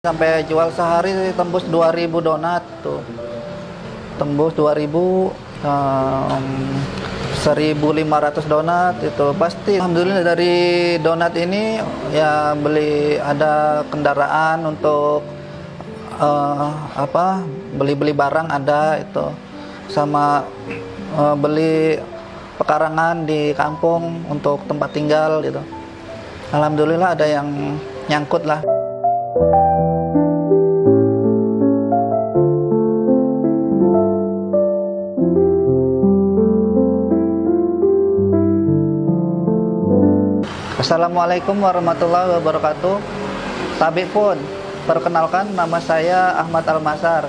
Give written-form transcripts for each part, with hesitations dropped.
Sampai jual sehari tembus 2.000 donat tuh. Tembus 2.000, 1.500 donat itu pasti. Alhamdulillah dari donat ini ya ada kendaraan untuk beli-beli barang ada itu, sama beli pekarangan di kampung untuk tempat tinggal gitu. Alhamdulillah ada yang nyangkut lah. Assalamualaikum warahmatullahi wabarakatuh. Tabi pun, perkenalkan nama saya Ahmad Almasar.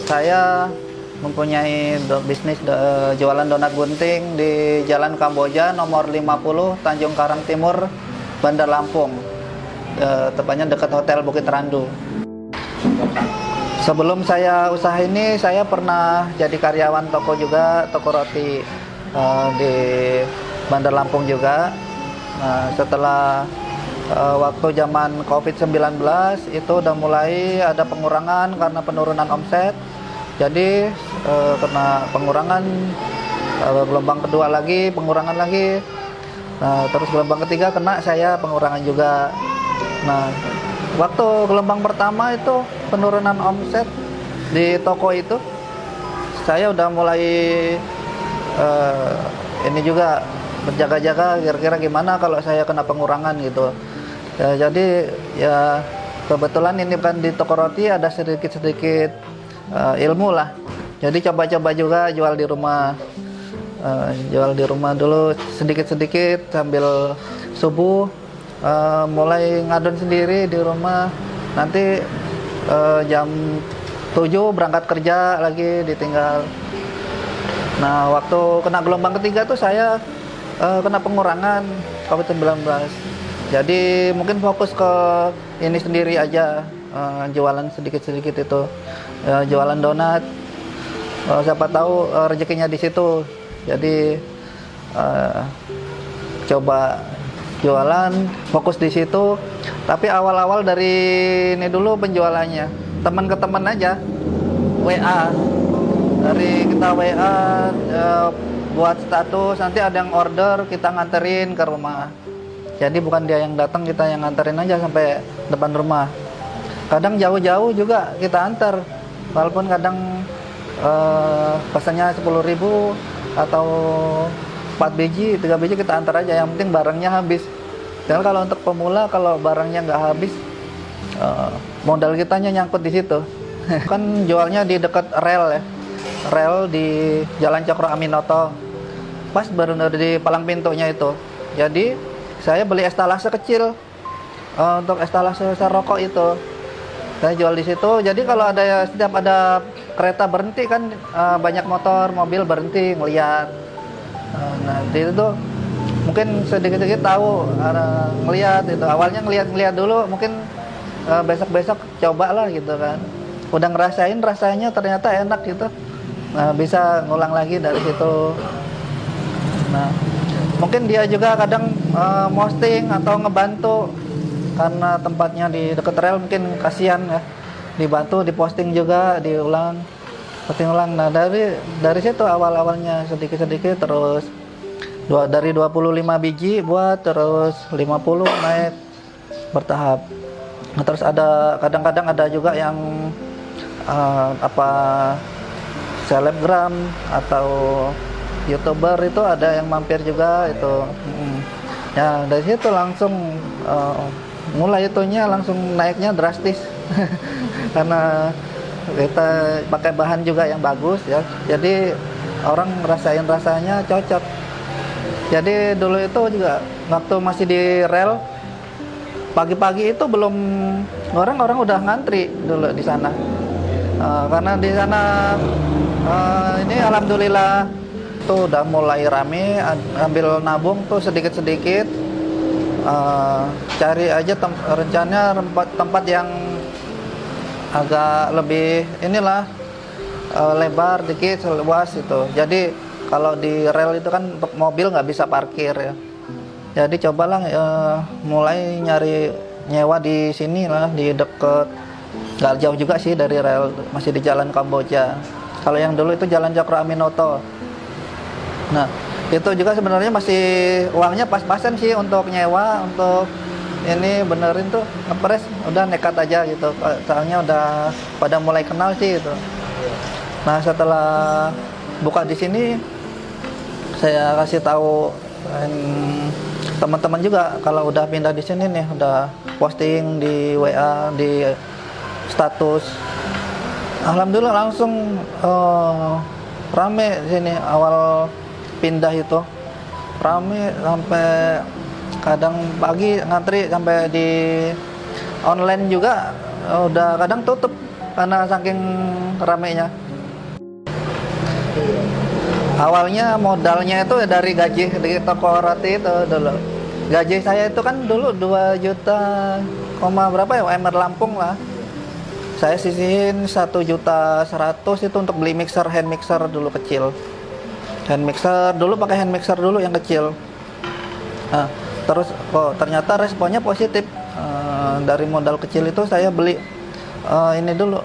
Saya mempunyai bisnis jualan donat gunting di Jalan Kamboja nomor 50 Tanjung Karang Timur, Bandar Lampung. Tepatnya dekat Hotel Bukit Randu. Sebelum saya usaha ini, saya pernah jadi karyawan toko juga, toko roti di Bandar Lampung juga. Nah, setelah waktu zaman COVID-19 itu udah mulai ada pengurangan karena penurunan omset. Jadi kena pengurangan, gelombang kedua lagi pengurangan lagi. Nah, terus gelombang ketiga kena saya pengurangan juga. Nah, waktu gelombang pertama itu penurunan omset di toko itu, saya udah mulai ini juga berjaga-jaga kira-kira gimana kalau saya kena pengurangan gitu. Ya, jadi ya kebetulan ini kan di toko roti ada sedikit-sedikit ilmu lah. Jadi coba-coba juga jual di rumah. Jual di rumah dulu sedikit-sedikit sambil subuh mulai ngadon sendiri di rumah. Nanti jam 7 berangkat kerja lagi ditinggal. Nah, waktu kena gelombang ketiga tuh saya kena pengurangan COVID-19. Jadi mungkin fokus ke ini sendiri aja, jualan sedikit-sedikit itu, jualan donat. Siapa tahu rezekinya di situ. Jadi coba jualan, fokus di situ. Tapi awal-awal dari ini dulu penjualannya, teman ke teman aja, WA. Dari kita WA buat status, nanti ada yang order, kita nganterin ke rumah. Jadi bukan dia yang datang, kita yang nganterin aja sampai depan rumah. Kadang jauh-jauh juga kita antar, walaupun kadang pesannya 10.000 atau 4 biji, 3 biji kita antar aja, yang penting barangnya habis. Dan kalau untuk pemula, kalau barangnya nggak habis, modal kitanya nyangkut di situ. Kan jualnya di dekat rel ya, rel di Jalan Cokro Aminoto, pas baru di palang pintunya itu. Jadi saya beli estalase kecil untuk estalase rokok itu, saya jual di situ. Jadi kalau setiap ada kereta berhenti kan, banyak motor mobil berhenti ngeliat. Nah di itu mungkin sedikit-sedikit tahu, ngeliat itu. Awalnya ngeliat dulu, mungkin besok-besok cobalah gitu kan. Udah ngerasain rasanya ternyata enak gitu. Nah, bisa ngulang lagi dari situ. Nah, mungkin dia juga kadang posting atau ngebantu karena tempatnya di dekat rel, mungkin kasihan ya, dibantu, diposting juga, diulang, posting ulang. Nah, dari situ awal-awalnya sedikit-sedikit, terus dari 25 biji buat terus 50 naik bertahap. Nah, terus ada kadang-kadang ada juga yang selebgram atau YouTuber itu ada yang mampir juga itu. Ya dari situ langsung mulai itunya langsung naiknya drastis. Karena kita pakai bahan juga yang bagus ya, jadi orang ngerasain rasanya cocok. Jadi dulu itu juga waktu masih di rel, pagi-pagi itu belum, orang-orang udah ngantri dulu di sana. Karena di sana ini alhamdulillah tuh udah mulai rame, ambil nabung tuh sedikit-sedikit, cari aja rencananya tempat yang agak lebih inilah, lebar dikit, luas itu. Jadi kalau di rel itu kan mobil nggak bisa parkir ya. Jadi cobalah mulai nyari nyewa di sini lah, di deket, nggak jauh juga sih dari rel, masih di Jalan Kamboja. Kalau yang dulu itu Jalan Cokro Aminoto. Nah, itu juga sebenarnya masih uangnya pas-pasan sih untuk nyewa, untuk ini benerin tuh ngepres, udah nekat aja gitu. Soalnya udah pada mulai kenal sih gitu. Nah, setelah buka di sini, saya kasih tahu teman-teman juga kalau udah pindah di sini nih, udah posting di WA, di status. Alhamdulillah langsung rame di sini awal pindah itu. Rame sampai kadang pagi ngantri sampai di online juga udah kadang tutup karena saking ramenya. Awalnya modalnya itu dari gaji di toko roti itu dulu. Gaji saya itu kan dulu 2 juta, berapa ya, UMR Lampung lah. Saya sisihin 1.100.000 itu untuk beli mixer, hand mixer dulu kecil. Hand mixer dulu, pakai hand mixer dulu yang kecil. Nah, terus ternyata responnya positif. Dari modal kecil itu saya beli ini dulu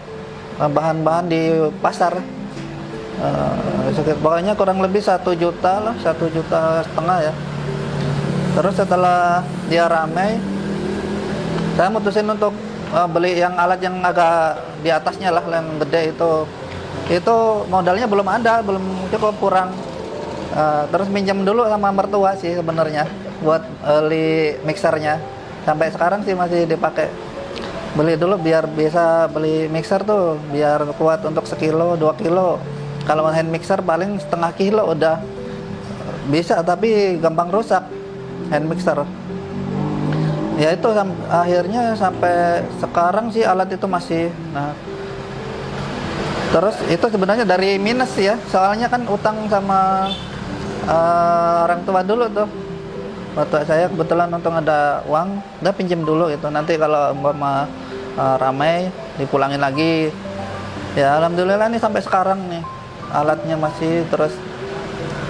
bahan-bahan di pasar. Pokoknya kurang lebih 1 juta lah, 1,5 juta ya. Terus setelah dia ramai, saya mutusin untuk beli yang alat yang agak di atasnya lah, yang gede itu. Itu modalnya belum ada, belum cukup, kurang. Terus minjem dulu sama mertua sih sebenarnya buat beli mixernya. Sampai sekarang sih masih dipakai. Beli dulu biar bisa beli mixer tuh, biar kuat untuk 1 kilo, 2 kilo. Kalau hand mixer paling 0,5 kilo udah bisa, tapi gampang rusak hand mixer. Ya itu akhirnya sampai sekarang sih alat itu masih. Nah, terus itu sebenarnya dari minus ya, soalnya kan utang sama orang tua dulu tuh. Waktu saya kebetulan untung ada uang, udah pinjem dulu gitu. Nanti kalau umpama ramai dipulangin lagi. Ya alhamdulillah nih sampai sekarang nih alatnya masih, terus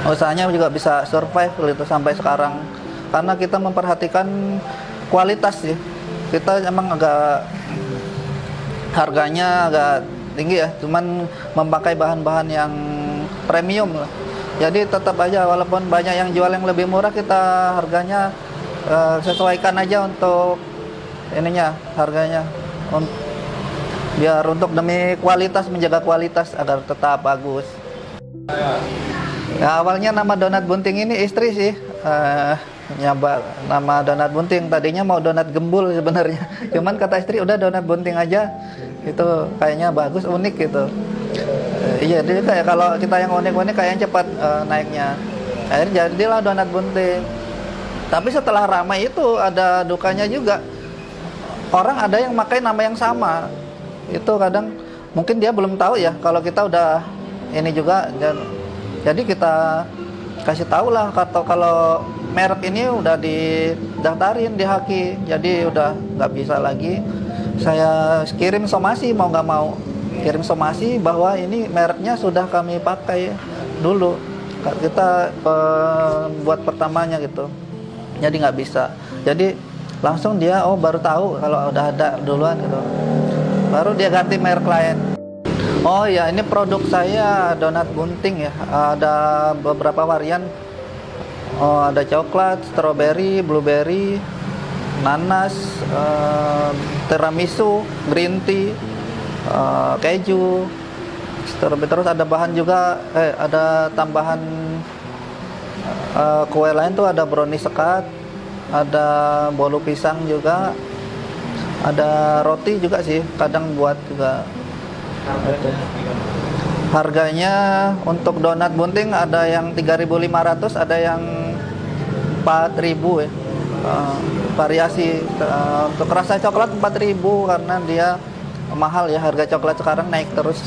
usahanya juga bisa survive gitu sampai sekarang. Karena kita memperhatikan kualitas sih. Kita emang agak harganya agak tinggi ya, cuman memakai bahan-bahan yang premium lah. Jadi tetap aja walaupun banyak yang jual yang lebih murah, kita harganya sesuaikan aja untuk ininya, harganya. Biar untuk demi kualitas, menjaga kualitas agar tetap bagus. Ya, awalnya nama Donat Bunting ini istri sih nyaba nama Donat Bunting. Tadinya mau Donat Gembul sebenarnya, cuman kata istri udah Donat Bunting aja, itu kayaknya bagus, unik gitu. Iya, jadi kayak kalau kita yang unik-unik kayaknya cepat naiknya. Akhirnya jadilah Donat Bunting. Tapi setelah ramai itu ada dukanya juga. Orang ada yang pakai nama yang sama. Itu kadang mungkin dia belum tahu ya kalau kita udah ini juga, dan jadi kita kasih tahu lah kalau merek ini udah didaftarin di Haki, jadi udah nggak bisa lagi. Saya kirim somasi, mau nggak mau kirim somasi bahwa ini mereknya sudah kami pakai dulu, kita buat pertamanya gitu, jadi nggak bisa. Jadi langsung dia baru tahu kalau udah ada duluan gitu, baru dia ganti merek lain. Oh ya, ini produk saya Donat Bunting ya. Ada beberapa varian. Ada coklat, strawberry, blueberry, nanas, tiramisu, green tea, keju. Terus ada bahan juga, ada tambahan kue lain tuh, ada brownie sekat, ada bolu pisang juga. Ada roti juga sih, kadang buat juga. Harganya untuk Donat Bunting ada yang 3.500, ada yang 4.000 ya. Variasi. Untuk rasa coklat 4.000 karena dia mahal ya, harga coklat sekarang naik terus.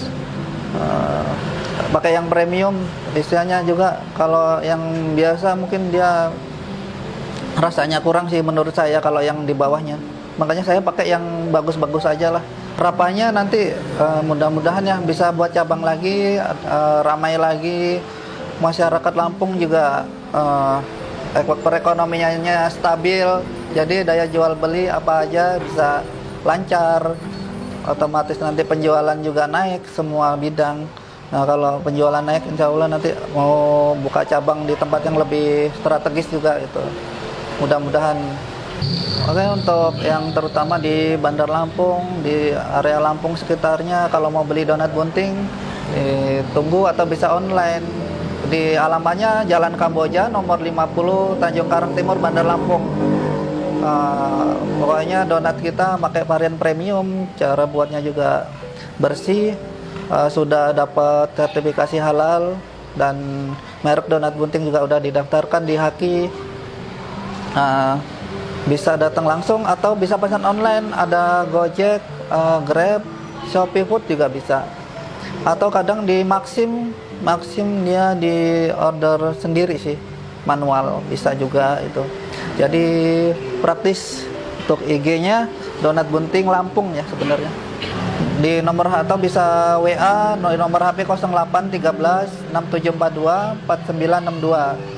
Pakai yang premium, istilahnya juga. Kalau yang biasa mungkin dia rasanya kurang sih menurut saya kalau yang di bawahnya. Makanya saya pakai yang bagus-bagus aja lah. Harapannya nanti mudah-mudahan ya bisa buat cabang lagi, ramai lagi, masyarakat Lampung juga perekonomiannya stabil, Jadi daya jual beli apa aja bisa lancar, otomatis nanti penjualan juga naik semua bidang. Nah kalau penjualan naik, insya Allah nanti mau buka cabang di tempat yang lebih strategis juga itu. Mudah-mudahan. Oke, untuk yang terutama di Bandar Lampung, di area Lampung sekitarnya, kalau mau beli donat bunting, tunggu atau bisa online. Di alamannya Jalan Kamboja, nomor 50, Tanjung Karang Timur, Bandar Lampung. Pokoknya donat kita pakai varian premium, cara buatnya juga bersih, sudah dapat sertifikasi halal, dan merek donat bunting juga udah didaftarkan di HAKI. Bisa datang langsung atau bisa pesan online, ada Gojek, Grab, Shopee Food juga bisa. Atau kadang di Maxim dia di order sendiri sih, manual bisa juga itu. Jadi praktis. Untuk IG-nya Donat Bunting Lampung ya sebenarnya. Di nomor atau bisa WA nomor HP 08 13 6742 4962.